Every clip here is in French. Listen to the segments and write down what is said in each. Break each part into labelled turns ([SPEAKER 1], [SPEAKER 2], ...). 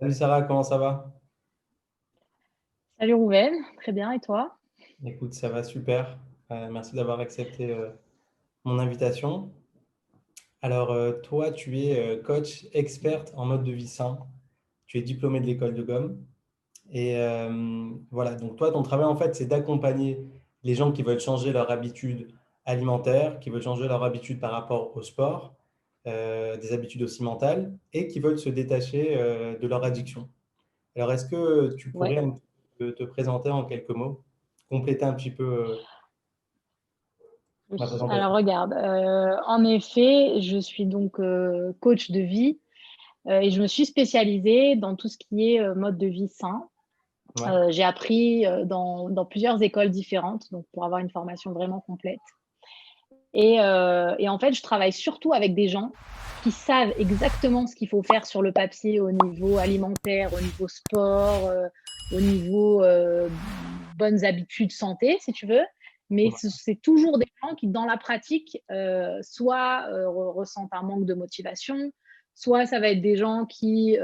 [SPEAKER 1] Salut Sarah, comment ça va?
[SPEAKER 2] Salut Rouven, très bien, et toi?
[SPEAKER 1] Écoute, ça va super. Merci d'avoir accepté mon invitation. Alors, toi, tu es coach experte en mode de vie sain. Tu es diplômé de l'école de Gomme. Et voilà, donc toi, ton travail, en fait, c'est d'accompagner les gens qui veulent changer leur habitude alimentaire, qui veulent changer leur habitude par rapport au sport, des habitudes aussi mentales, et qui veulent se détacher de leur addiction. Alors, est-ce que tu
[SPEAKER 2] Ouais.
[SPEAKER 1] pourrais un petit peu te présenter en quelques mots, compléter un petit peu
[SPEAKER 2] Oui.
[SPEAKER 1] ma
[SPEAKER 2] Alors
[SPEAKER 1] présentation?
[SPEAKER 2] regarde, en effet, je suis donc coach de vie et je me suis spécialisée dans tout ce qui est mode de vie sain.
[SPEAKER 1] Ouais,
[SPEAKER 2] J'ai appris dans plusieurs écoles différentes, donc pour avoir une formation vraiment complète. Et en fait, je travaille surtout avec des gens qui savent exactement ce qu'il faut faire sur le papier au niveau alimentaire, au niveau sport, au niveau bonnes habitudes santé, si tu veux. Mais
[SPEAKER 1] ouais,
[SPEAKER 2] c'est toujours des gens qui, dans la pratique, soit ressentent un manque de motivation, soit ça va être des gens qui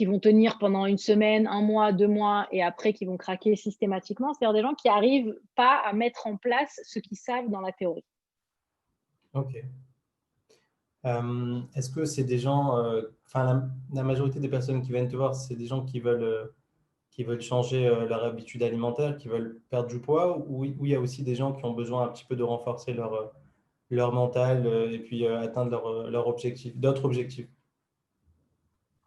[SPEAKER 2] vont tenir pendant une semaine, un mois, 2 mois, et après qui vont craquer systématiquement. C'est-à-dire des gens qui n'arrivent pas à mettre en place ce qu'ils savent dans la théorie.
[SPEAKER 1] ok. Est-ce que c'est des gens, enfin la majorité des personnes qui viennent te voir, c'est des gens qui veulent changer leur habitude alimentaire, qui veulent perdre du poids, ou il y a aussi des gens qui ont besoin un petit peu de renforcer leur mental et puis atteindre leur objectif, d'autres objectifs?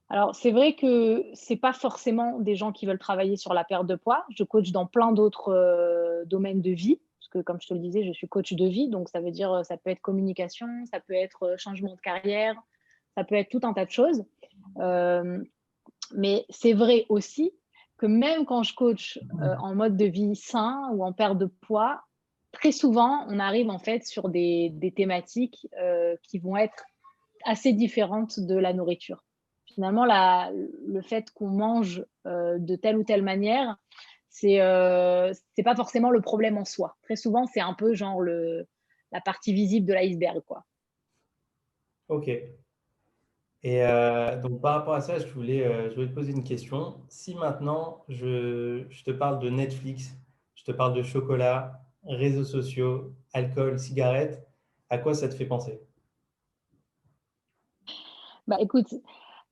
[SPEAKER 2] Alors, c'est vrai que c'est pas forcément des gens qui veulent travailler sur la perte de poids. Je coach dans plein d'autres domaines de vie, parce que comme je te le disais, je suis coach de vie, donc ça veut dire ça peut être communication, ça peut être changement de carrière, ça peut être tout un tas de choses. Euh, mais c'est vrai aussi que même quand je coach en mode de vie sain ou en perte de poids, très souvent, on arrive en fait sur des thématiques qui vont être assez différentes de la nourriture. Finalement, le fait qu'on mange de telle ou telle manière, c'est pas forcément le problème en soi. Très souvent, c'est un peu genre la partie visible de l'iceberg, quoi.
[SPEAKER 1] Ok. Et donc par rapport à ça, je voulais te poser une question. Si maintenant je te parle de Netflix, je te parle de chocolat, réseaux sociaux, alcool, cigarettes, à quoi ça te fait penser?
[SPEAKER 2] Bah écoute,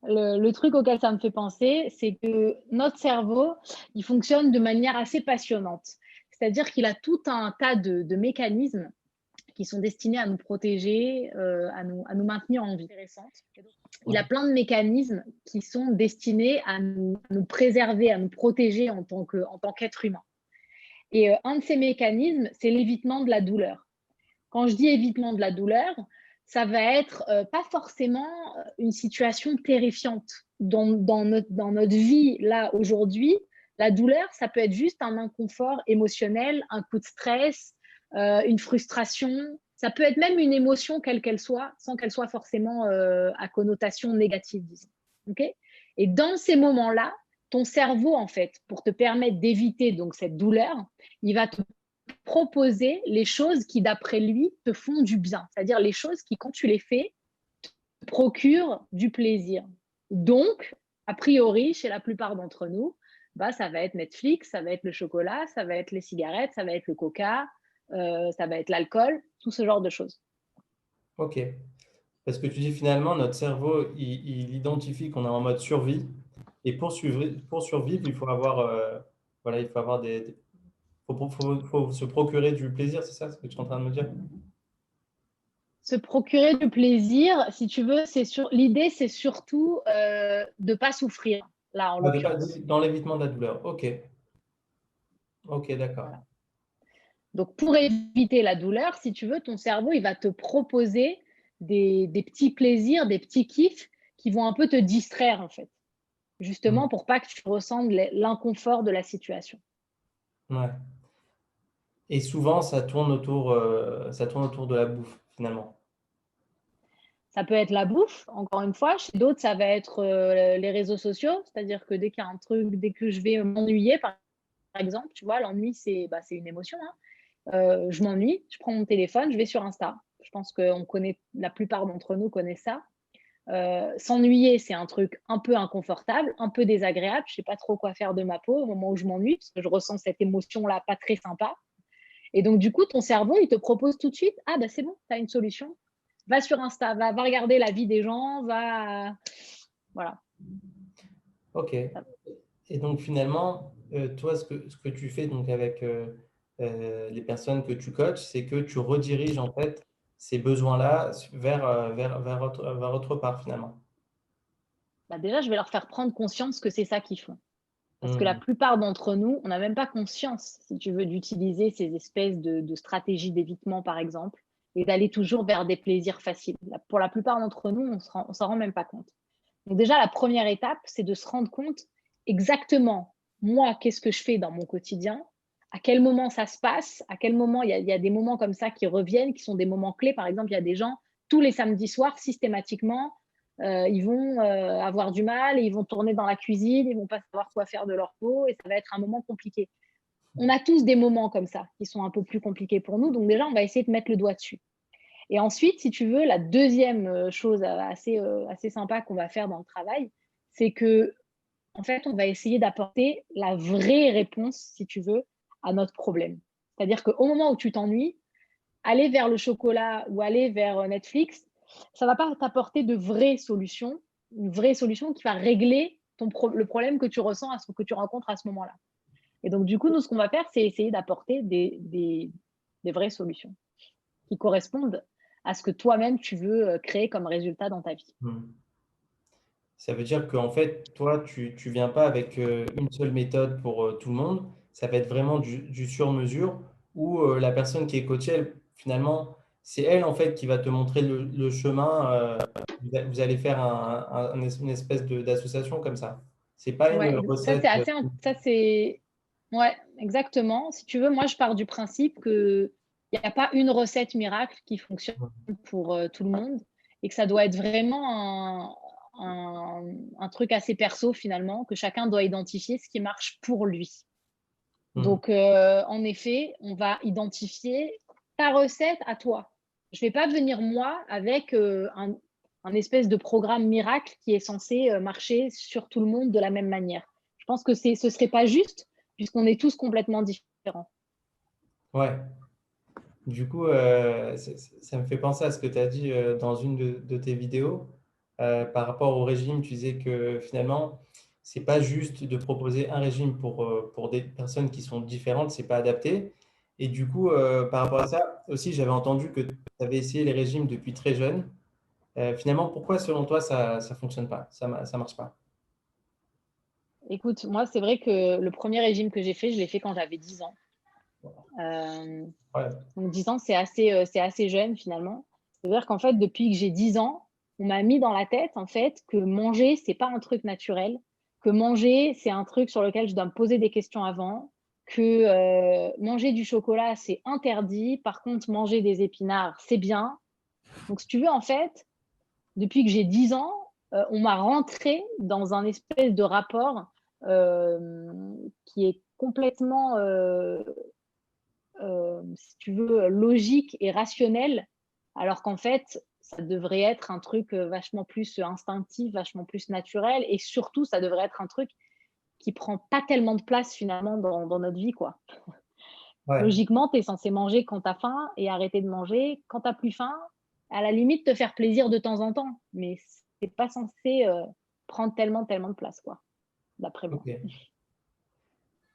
[SPEAKER 2] le truc auquel ça me fait penser, c'est que notre cerveau, il fonctionne de manière assez passionnante. C'est-à-dire qu'il a tout un tas de mécanismes qui sont destinés à nous protéger, à nous maintenir en vie. Il a
[SPEAKER 1] Ouais.
[SPEAKER 2] plein de mécanismes qui sont destinés à nous préserver, à nous protéger en tant qu'être humain. Et un de ces mécanismes, c'est l'évitement de la douleur. Quand je dis évitement de la douleur, ça va être pas forcément une situation terrifiante. Dans notre vie, là, aujourd'hui, la douleur, ça peut être juste un inconfort émotionnel, un coup de stress, une frustration. Ça peut être même une émotion, quelle qu'elle soit, sans qu'elle soit forcément à connotation négative, disons. Okay. Et dans ces moments-là, ton cerveau, en fait, pour te permettre d'éviter donc cette douleur, il va te proposer les choses qui, d'après lui, te font du bien. C'est-à-dire les choses qui, quand tu les fais, te procurent du plaisir. Donc, a priori, chez la plupart d'entre nous, bah, ça va être Netflix, ça va être le chocolat, ça va être les cigarettes, ça va être le coca, ça va être l'alcool, tout ce genre de choses.
[SPEAKER 1] Ok. Parce que tu dis finalement, notre cerveau, il identifie qu'on est en mode survie. Et pour survivre, il faut avoir, voilà, il faut avoir faut se procurer du plaisir, c'est ça ce que tu es en train de me dire?
[SPEAKER 2] Se procurer du plaisir, si tu veux, l'idée, c'est surtout de ne pas souffrir, là, en
[SPEAKER 1] Ah,
[SPEAKER 2] l'occurrence.
[SPEAKER 1] dans l'évitement de la douleur. Ok, ok, d'accord.
[SPEAKER 2] Voilà. Donc, pour éviter la douleur, si tu veux, ton cerveau, il va te proposer des petits plaisirs, des petits kiffs qui vont un peu te distraire, en fait,
[SPEAKER 1] Hmm.
[SPEAKER 2] justement pour pas que tu ressentes l'inconfort de la situation.
[SPEAKER 1] Ouais. Et souvent, ça tourne autour de la bouffe, finalement.
[SPEAKER 2] Ça peut être la bouffe, encore une fois. Chez d'autres, ça va être les réseaux sociaux, c'est-à-dire que dès qu'il y a un truc, dès que je vais m'ennuyer, par exemple, tu vois, l'ennui, c'est une émotion, hein. Je m'ennuie, je prends mon téléphone, je vais sur Insta. Je pense que la plupart d'entre nous connaissent ça. S'ennuyer, c'est un truc un peu inconfortable, un peu désagréable. Je ne sais pas trop quoi faire de ma peau au moment où je m'ennuie, parce que je ressens cette émotion-là pas très sympa. Et donc, du coup, ton cerveau, il te propose tout de suite, ah bah c'est bon, tu as une solution. Va sur Insta, va regarder la vie des gens, va… Voilà.
[SPEAKER 1] Ok. Et donc finalement, toi, ce que tu fais donc avec les personnes que tu coaches, c'est que tu rediriges en fait ces besoins-là vers autre part finalement.
[SPEAKER 2] Bah déjà, je vais leur faire prendre conscience que c'est ça qu'ils font. Parce que la
[SPEAKER 1] Hmm.
[SPEAKER 2] plupart d'entre nous, on n'a même pas conscience, si tu veux, d'utiliser ces espèces de stratégies d'évitement, par exemple, et d'aller toujours vers des plaisirs faciles. Pour la plupart d'entre nous, on ne s'en rend même pas compte. Donc déjà, la première étape, c'est de se rendre compte exactement, moi, qu'est-ce que je fais dans mon quotidien, à quel moment ça se passe, à quel moment il y a des moments comme ça qui reviennent, qui sont des moments clés. Par exemple, il y a des gens, tous les samedis soirs, systématiquement, ils vont avoir du mal, et ils vont tourner dans la cuisine, ils vont pas savoir quoi faire de leur peau, et ça va être un moment compliqué. On a tous des moments comme ça qui sont un peu plus compliqués pour nous, donc déjà, on va essayer de mettre le doigt dessus. Et ensuite, si tu veux, la deuxième chose assez sympa qu'on va faire dans le travail, c'est que, en fait, on va essayer d'apporter la vraie réponse, si tu veux, à notre problème. C'est-à-dire qu'au moment où tu t'ennuies, aller vers le chocolat ou aller vers Netflix, ça ne va pas t'apporter de vraies solutions, une vraie solution qui va régler le problème que tu ressens, que tu rencontres à ce moment-là. Et donc, du coup, nous, ce qu'on va faire, c'est essayer d'apporter des vraies solutions qui correspondent à ce que toi-même tu veux créer comme résultat dans ta vie.
[SPEAKER 1] Hmm. Ça veut dire qu'en fait, toi, tu viens pas avec une seule méthode pour tout le monde. Ça va être vraiment du sur-mesure où la personne qui est coachée, finalement, c'est elle en fait qui va te montrer le chemin. Vous allez faire une espèce d'association comme ça. C'est pas une
[SPEAKER 2] Ouais, ça c'est
[SPEAKER 1] recette.
[SPEAKER 2] assez, ça c'est, ouais, exactement. Si tu veux, moi je pars du principe que il n'y a pas une recette miracle qui fonctionne pour tout le monde, et que ça doit être vraiment un truc assez perso finalement, que chacun doit identifier ce qui marche pour lui.
[SPEAKER 1] Hmm.
[SPEAKER 2] Donc, en effet, on va identifier ta recette à toi. Je ne vais pas venir, moi, avec un espèce de programme miracle qui est censé marcher sur tout le monde de la même manière. Je pense que ce ne serait pas juste, puisqu'on est tous complètement différents.
[SPEAKER 1] Ouais. Du coup, ça me fait penser à ce que tu as dit dans une de tes vidéos. Par rapport au régime, tu disais que finalement, c'est pas juste de proposer un régime pour des personnes qui sont différentes, c'est pas adapté. Et du coup, par rapport à ça, aussi, j'avais entendu que tu avais essayé les régimes depuis très jeune. Finalement, pourquoi, selon toi, ça ne fonctionne pas, ça marche pas?
[SPEAKER 2] Écoute, moi, c'est vrai que le premier régime que j'ai fait, je l'ai fait quand j'avais 10 ans.
[SPEAKER 1] Ouais.
[SPEAKER 2] Donc 10 ans, c'est assez jeune finalement. C'est-à-dire qu'en fait, depuis que j'ai 10 ans, on m'a mis dans la tête en fait que manger, c'est pas un truc naturel, que manger, c'est un truc sur lequel je dois me poser des questions avant, que manger du chocolat, c'est interdit. Par contre, manger des épinards, c'est bien. Donc si tu veux, en fait, depuis que j'ai 10 ans, on m'a rentré dans un espèce de rapport qui est complètement si tu veux, logique et rationnel, alors qu'en fait, ça devrait être un truc vachement plus instinctif, vachement plus naturel, et surtout, ça devrait être un truc qui prend pas tellement de place finalement dans notre vie, quoi.
[SPEAKER 1] Ouais.
[SPEAKER 2] Logiquement, tu es censé manger quand tu as faim et arrêter de manger quand tu n'as plus faim, à la limite te faire plaisir de temps en temps, mais c'est pas censé prendre tellement de place, quoi, d'après moi.
[SPEAKER 1] Ok.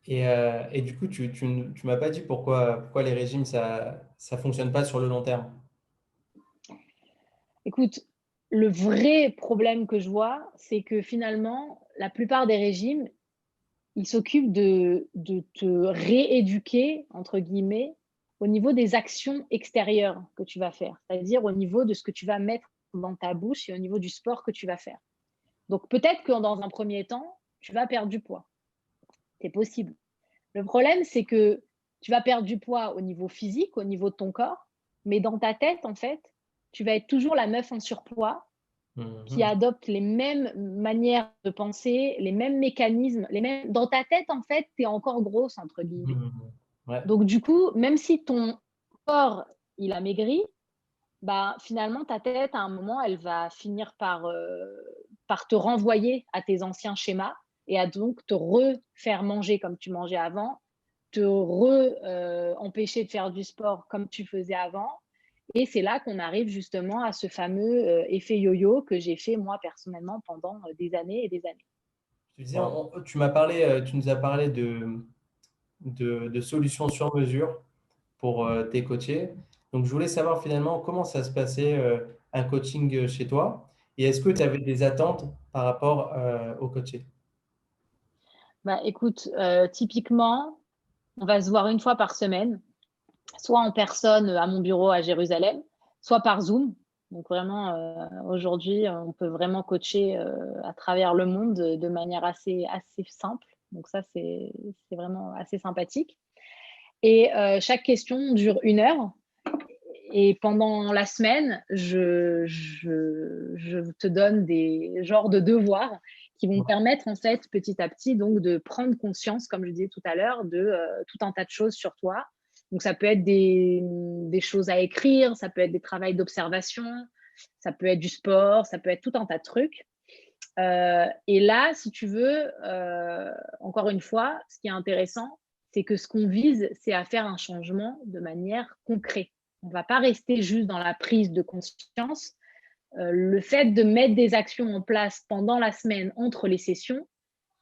[SPEAKER 1] Et du coup, tu m'as pas dit pourquoi les régimes, ça fonctionne pas sur le long terme.
[SPEAKER 2] Écoute, le vrai problème que je vois, c'est que finalement, la plupart des régimes, ils s'occupent de te rééduquer, entre guillemets, au niveau des actions extérieures que tu vas faire, c'est-à-dire au niveau de ce que tu vas mettre dans ta bouche et au niveau du sport que tu vas faire. Donc peut-être que dans un premier temps, tu vas perdre du poids. C'est possible. Le problème, c'est que tu vas perdre du poids au niveau physique, au niveau de ton corps, mais dans ta tête, en fait, tu vas être toujours la meuf en surpoids qui
[SPEAKER 1] Mhm.
[SPEAKER 2] adopte les mêmes manières de penser, les mêmes mécanismes, les mêmes… Dans ta tête, en fait, tu es encore grosse, entre guillemets.
[SPEAKER 1] Mhm. Ouais.
[SPEAKER 2] Donc, du coup, même si ton corps, il a maigri, bah, finalement, ta tête, à un moment, elle va finir par te renvoyer à tes anciens schémas et à donc te refaire manger comme tu mangeais avant, te empêcher de faire du sport comme tu faisais avant. Et c'est là qu'on arrive justement à ce fameux effet yo-yo que j'ai fait moi personnellement pendant des années et des années.
[SPEAKER 1] Tu disais, tu m'as parlé, tu nous as parlé de solutions sur mesure pour tes coachés. Donc, je voulais savoir finalement comment ça se passait un coaching chez toi et est-ce que tu avais des attentes par rapport au coaché?
[SPEAKER 2] Bah, écoute, typiquement, on va se voir une fois par semaine, soit en personne à mon bureau à Jérusalem, soit par Zoom. Donc vraiment, aujourd'hui, on peut vraiment coacher à travers le monde de manière assez simple. Donc ça, c'est vraiment assez sympathique. Et chaque question dure 1 heure. Et pendant la semaine, je te donne des genres de devoirs qui vont permettre en fait petit à petit donc de prendre conscience, comme je disais tout à l'heure, de tout un tas de choses sur toi. Donc ça peut être des choses à écrire, ça peut être des travaux d'observation, ça peut être du sport, ça peut être tout un tas de trucs. Et là, si tu veux, encore une fois, ce qui est intéressant, c'est que ce qu'on vise, c'est à faire un changement de manière concrète. On ne va pas rester juste dans la prise de conscience. Le fait de mettre des actions en place pendant la semaine entre les sessions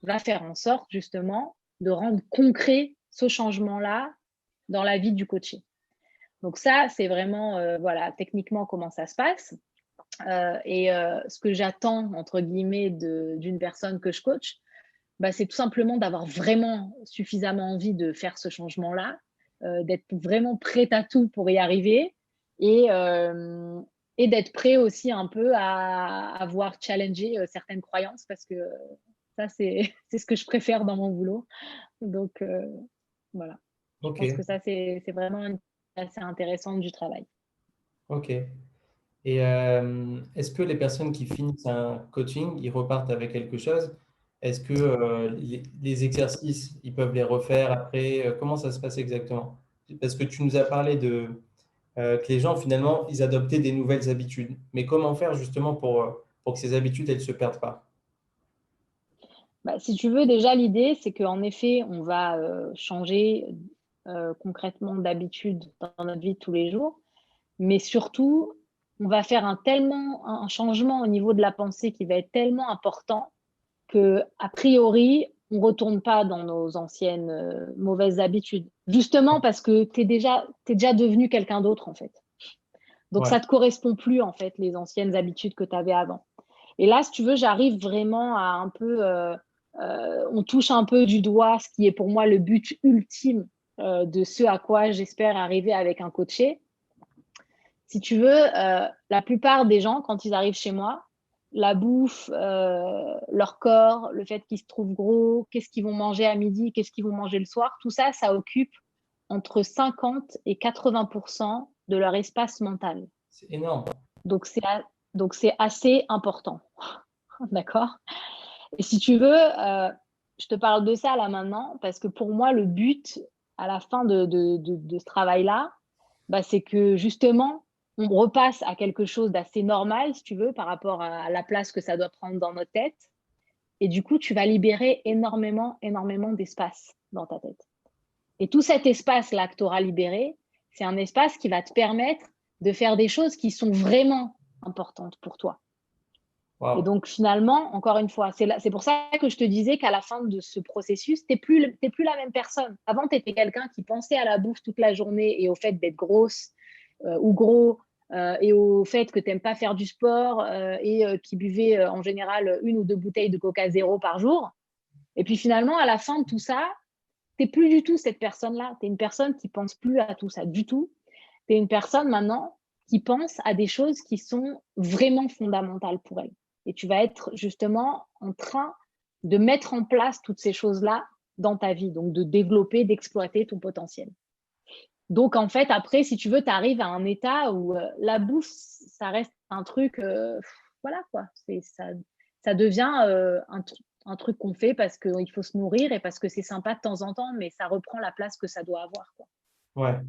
[SPEAKER 2] va faire en sorte justement de rendre concret ce changement-là dans la vie du coaché. Donc ça, c'est vraiment, voilà, techniquement comment ça se passe. Et ce que j'attends, entre guillemets, d'une personne que je coach, bah, c'est tout simplement d'avoir vraiment suffisamment envie de faire ce changement-là, d'être vraiment prête à tout pour y arriver et, euh, et d'être prêt aussi un peu à voir challenger certaines croyances parce que ça, c'est ce que je préfère dans mon boulot. Donc, voilà, je
[SPEAKER 1] Ok,
[SPEAKER 2] pense que ça, c'est vraiment assez intéressant du travail.
[SPEAKER 1] ok. Et est-ce que les personnes qui finissent un coaching, ils repartent avec quelque chose? Est-ce que les exercices, ils peuvent les refaire après? Comment ça se passe exactement? Parce que tu nous as parlé que les gens, finalement, ils adoptaient des nouvelles habitudes. Mais comment faire justement pour que ces habitudes, elles ne se perdent pas?
[SPEAKER 2] Bah, si tu veux, déjà, l'idée, c'est qu'en effet, on va changer concrètement d'habitude dans notre vie de tous les jours, mais surtout, on va faire un changement au niveau de la pensée qui va être tellement important que, a priori, on ne retourne pas dans nos anciennes mauvaises habitudes. Justement parce que t'es déjà devenu quelqu'un d'autre, en fait. Donc,
[SPEAKER 1] Ouais,
[SPEAKER 2] ça ne te correspond plus, en fait, les anciennes habitudes que tu avais avant. Et là, si tu veux, j'arrive vraiment à un peu, on touche un peu du doigt ce qui est pour moi le but ultime de ce à quoi j'espère arriver avec un coaché. Si tu veux, la plupart des gens, quand ils arrivent chez moi, la bouffe, leur corps, le fait qu'ils se trouvent gros, qu'est-ce qu'ils vont manger à midi, qu'est-ce qu'ils vont manger le soir, tout ça, ça occupe entre 50 et 80% de leur espace mental.
[SPEAKER 1] c'est énorme.
[SPEAKER 2] Donc, c'est assez important. D'accord? Et si tu veux, je te parle de ça là maintenant parce que pour moi, le but à la fin de ce travail-là, bah, c'est que justement, on repasse à quelque chose d'assez normal, si tu veux, par rapport à la place que ça doit prendre dans notre tête. Et du coup, tu vas libérer énormément d'espace dans ta tête. Et tout cet espace-là que tu auras libéré, c'est un espace qui va te permettre de faire des choses qui sont vraiment importantes pour toi. Et
[SPEAKER 1] Waouh.
[SPEAKER 2] donc, finalement, encore une fois, c'est pour ça que je te disais qu'à la fin de ce processus, t'es plus la même personne. Avant, tu étais quelqu'un qui pensait à la bouffe toute la journée et au fait d'être grosse ou gros et au fait que tu n'aimes pas faire du sport et qui buvait en général 1 ou 2 bouteilles de Coca zéro par jour. Et puis finalement, à la fin de tout ça, tu n'es plus du tout cette personne-là. Tu es une personne qui pense plus à tout ça du tout. Tu es une personne maintenant qui pense à des choses qui sont vraiment fondamentales pour elle. Et tu vas être justement en train de mettre en place toutes ces choses-là dans ta vie, donc de développer, d'exploiter ton potentiel. Donc en fait, après, si tu veux, tu arrives à un état où la bouffe, ça reste un truc, voilà quoi, ça devient un truc qu'on fait parce qu'il faut se nourrir et parce que c'est sympa de temps en temps, mais ça reprend la place que ça doit avoir, quoi.
[SPEAKER 1] Ouais,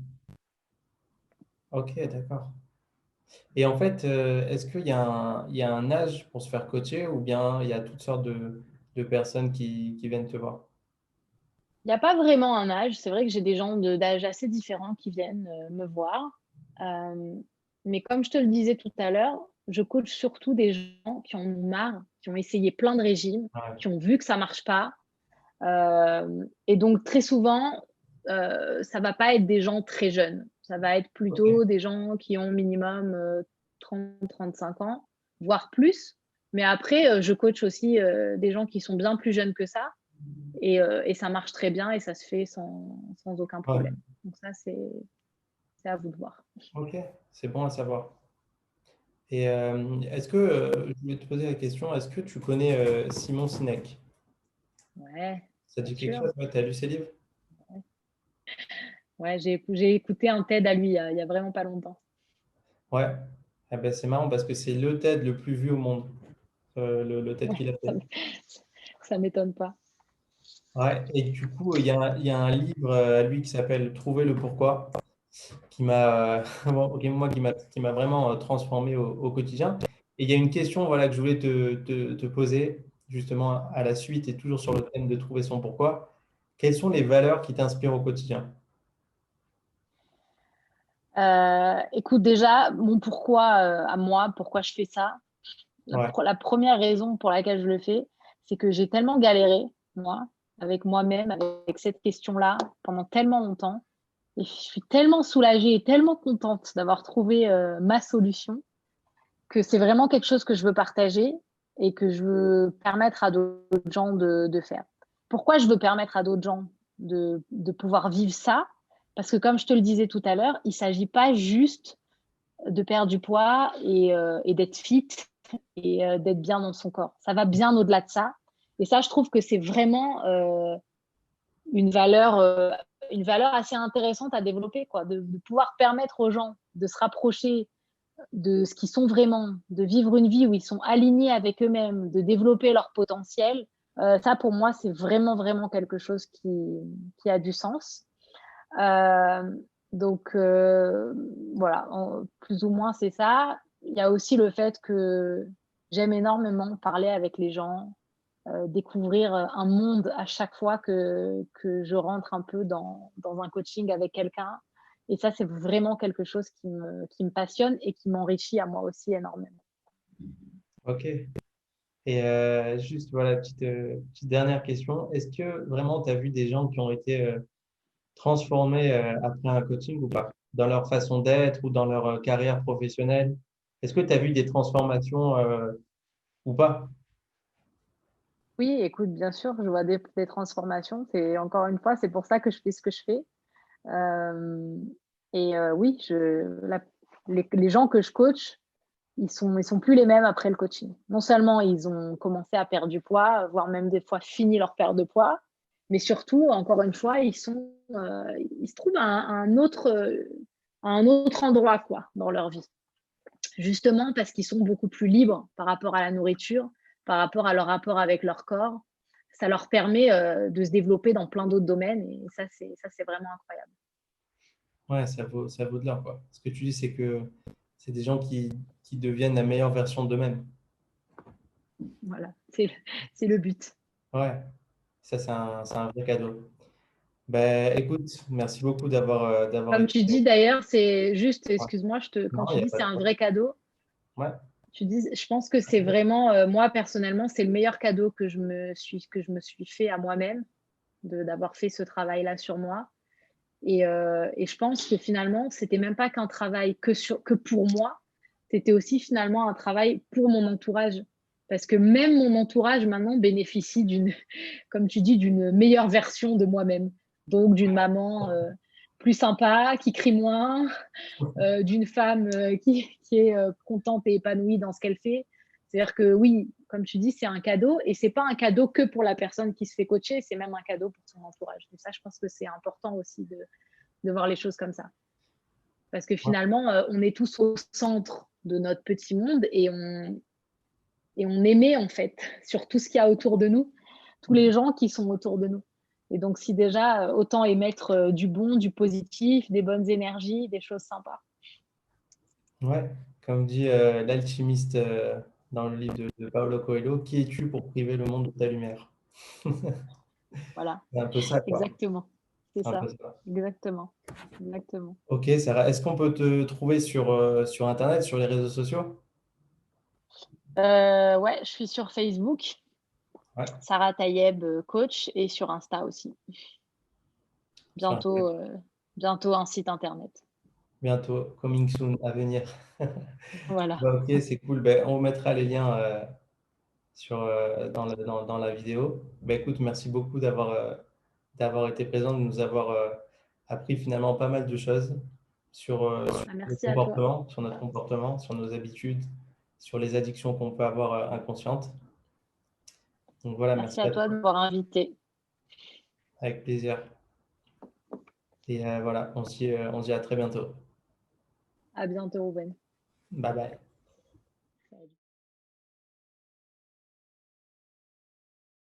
[SPEAKER 1] ok, d'accord. Et en fait, est-ce qu'il y a un âge pour se faire coacher ou bien il y a toutes sortes de personnes qui viennent te voir?
[SPEAKER 2] Il n'y a pas vraiment un âge. C'est vrai que j'ai des gens d'âge assez différents qui viennent me voir. Euh, mais comme je te le disais tout à l'heure, je coach surtout des gens qui en ont marre, qui ont essayé plein de régimes,
[SPEAKER 1] Ouais,
[SPEAKER 2] qui ont vu que ça marche pas. Et donc, très souvent, ça va pas être des gens très jeunes. Ça va être
[SPEAKER 1] ok.
[SPEAKER 2] plutôt des gens qui ont minimum 30-35 ans, voire plus. Mais après, je coach aussi des gens qui sont bien plus jeunes que ça. Et ça marche très bien et ça se fait sans aucun
[SPEAKER 1] Ouais,
[SPEAKER 2] problème. Donc ça, c'est à vous de voir.
[SPEAKER 1] ok, c'est bon à savoir. Et je voulais te poser la question, est-ce que tu connais Simon Sinek?
[SPEAKER 2] Ouais,
[SPEAKER 1] Ça te
[SPEAKER 2] bien
[SPEAKER 1] dit quelque
[SPEAKER 2] sûr.
[SPEAKER 1] chose? Ouais, tu as lu ses livres?
[SPEAKER 2] Ouais, j'ai écouté un TED à lui il y a vraiment pas longtemps.
[SPEAKER 1] Ouais. Eh ben, c'est marrant parce que c'est le TED le plus vu au monde, le TED
[SPEAKER 2] Ouais,
[SPEAKER 1] qu'il a
[SPEAKER 2] ça,
[SPEAKER 1] fait.
[SPEAKER 2] ça m'étonne pas.
[SPEAKER 1] Ouais, et du coup, il y a un livre à lui qui s'appelle Trouver le pourquoi, qui m'a ok, moi, qui m'a vraiment transformé au quotidien. Et il y a une question voilà, que je voulais te poser, justement, à la suite, et toujours sur le thème de trouver son pourquoi. Quelles sont les valeurs qui t'inspirent au quotidien?
[SPEAKER 2] Écoute, déjà, mon pourquoi à moi, pourquoi je fais ça,
[SPEAKER 1] Ouais,
[SPEAKER 2] la première raison pour laquelle je le fais, c'est que j'ai tellement galéré, moi, avec moi-même, avec cette question-là, pendant tellement longtemps. Et je suis tellement soulagée et tellement contente d'avoir trouvé ma solution que c'est vraiment quelque chose que je veux partager et que je veux permettre à d'autres gens de faire. Pourquoi je veux permettre à d'autres gens de pouvoir vivre ça? Parce que comme je te le disais tout à l'heure, il ne s'agit pas juste de perdre du poids et d'être fit et d'être bien dans son corps. Ça va bien au-delà de ça. Et ça, je trouve que c'est vraiment une valeur, euh, une valeur assez intéressante à développer, quoi, de pouvoir permettre aux gens de se rapprocher de ce qu'ils sont vraiment, de vivre une vie où ils sont alignés avec eux-mêmes, de développer leur potentiel. Ça, pour moi, c'est vraiment, vraiment quelque chose qui a du sens. Euh, donc, voilà, plus ou moins, c'est ça. Il y a aussi le fait que j'aime énormément parler avec les gens, découvrir un monde à chaque fois que je rentre un peu dans un coaching avec quelqu'un. Et ça, c'est vraiment quelque chose qui me passionne et qui m'enrichit à moi aussi énormément.
[SPEAKER 1] ok. Et juste, voilà, petite dernière question. Est-ce que vraiment tu as vu des gens qui ont été transformés après un coaching ou pas? Dans leur façon d'être ou dans leur carrière professionnelle? Est-ce que tu as vu des transformations ou pas?
[SPEAKER 2] Oui, écoute, bien sûr, je vois des transformations. C'est encore une fois, c'est pour ça que je fais ce que je fais. Euh, oui, les gens que je coach, ils sont plus les mêmes après le coaching. Non seulement ils ont commencé à perdre du poids, voire même des fois fini leur perte de poids, mais surtout, encore une fois, ils se trouvent à un autre endroit quoi, dans leur vie. Justement parce qu'ils sont beaucoup plus libres par rapport à la nourriture, par rapport à leur rapport avec leur corps. Ça leur permet de se développer dans plein d'autres domaines et ça, c'est vraiment incroyable.
[SPEAKER 1] Ouais, ça vaut de l'or, quoi. Ce que tu dis, c'est que c'est des gens qui deviennent la meilleure version d'eux-mêmes.
[SPEAKER 2] Voilà, c'est le but.
[SPEAKER 1] Ouais, ça, c'est un vrai cadeau. Ben, écoute, merci beaucoup d'avoir
[SPEAKER 2] Comme
[SPEAKER 1] été.
[SPEAKER 2] tu dis d'ailleurs, c'est juste,
[SPEAKER 1] Ouais.
[SPEAKER 2] excuse-moi, quand
[SPEAKER 1] Non, il
[SPEAKER 2] tu
[SPEAKER 1] n'y a
[SPEAKER 2] dis
[SPEAKER 1] pas
[SPEAKER 2] c'est
[SPEAKER 1] de
[SPEAKER 2] un
[SPEAKER 1] problème.
[SPEAKER 2] vrai cadeau,
[SPEAKER 1] Ouais.
[SPEAKER 2] tu dis, je pense que c'est vraiment, moi personnellement, c'est le meilleur cadeau que je me suis fait à moi-même, d'avoir fait ce travail-là sur moi. Et je pense que finalement, c'était même pas qu'un travail que pour moi, c'était aussi finalement un travail pour mon entourage. Parce que même mon entourage maintenant bénéficie comme tu dis, d'une meilleure version de moi-même. Donc d'une maman plus sympa, qui crie moins, d'une femme qui est contente et épanouie dans ce qu'elle fait. C'est-à-dire que oui, comme tu dis, c'est un cadeau et c'est pas un cadeau que pour la personne qui se fait coacher, c'est même un cadeau pour son entourage. Et ça, je pense que c'est important aussi de voir les choses comme ça. Parce que
[SPEAKER 1] Ouais.
[SPEAKER 2] finalement, on est tous au centre de notre petit monde et on émet en fait sur tout ce qu'il y a autour de nous, tous les gens qui sont autour de nous. Et donc, si déjà, autant émettre du bon, du positif, des bonnes énergies, des choses sympas.
[SPEAKER 1] Ouais, Comme dit l'alchimiste dans le livre de Paulo Coelho, qui es-tu pour priver le monde de ta lumière?
[SPEAKER 2] Voilà,
[SPEAKER 1] C'est un peu ça, quoi.
[SPEAKER 2] exactement. C'est
[SPEAKER 1] C'est un peu
[SPEAKER 2] ça,
[SPEAKER 1] ça.
[SPEAKER 2] exactement. Exactement.
[SPEAKER 1] Ok, Sarah, est-ce qu'on peut te trouver sur Internet, sur les réseaux sociaux?
[SPEAKER 2] Ouais, je suis sur Facebook,
[SPEAKER 1] Ouais,
[SPEAKER 2] Sarah Tayeb, coach, et sur Insta aussi.
[SPEAKER 1] sur
[SPEAKER 2] Bientôt,
[SPEAKER 1] Internet.
[SPEAKER 2] bientôt un site internet.
[SPEAKER 1] Bientôt, coming soon, à venir.
[SPEAKER 2] Voilà.
[SPEAKER 1] Bah, ok, c'est cool. Ben, on mettra les liens dans la vidéo. Ben, écoute, merci beaucoup d'avoir été présent, de nous avoir appris finalement pas mal de choses sur
[SPEAKER 2] Ah,
[SPEAKER 1] le
[SPEAKER 2] merci à toi.
[SPEAKER 1] comportement, sur notre comportement, sur nos habitudes, sur les addictions qu'on peut avoir inconscientes. Donc voilà,
[SPEAKER 2] Merci
[SPEAKER 1] merci
[SPEAKER 2] à
[SPEAKER 1] à
[SPEAKER 2] toi de
[SPEAKER 1] toi,
[SPEAKER 2] m'avoir invité.
[SPEAKER 1] avec plaisir. Et voilà, on se dit à très bientôt.
[SPEAKER 2] À bientôt, Ruben.
[SPEAKER 1] Bye bye.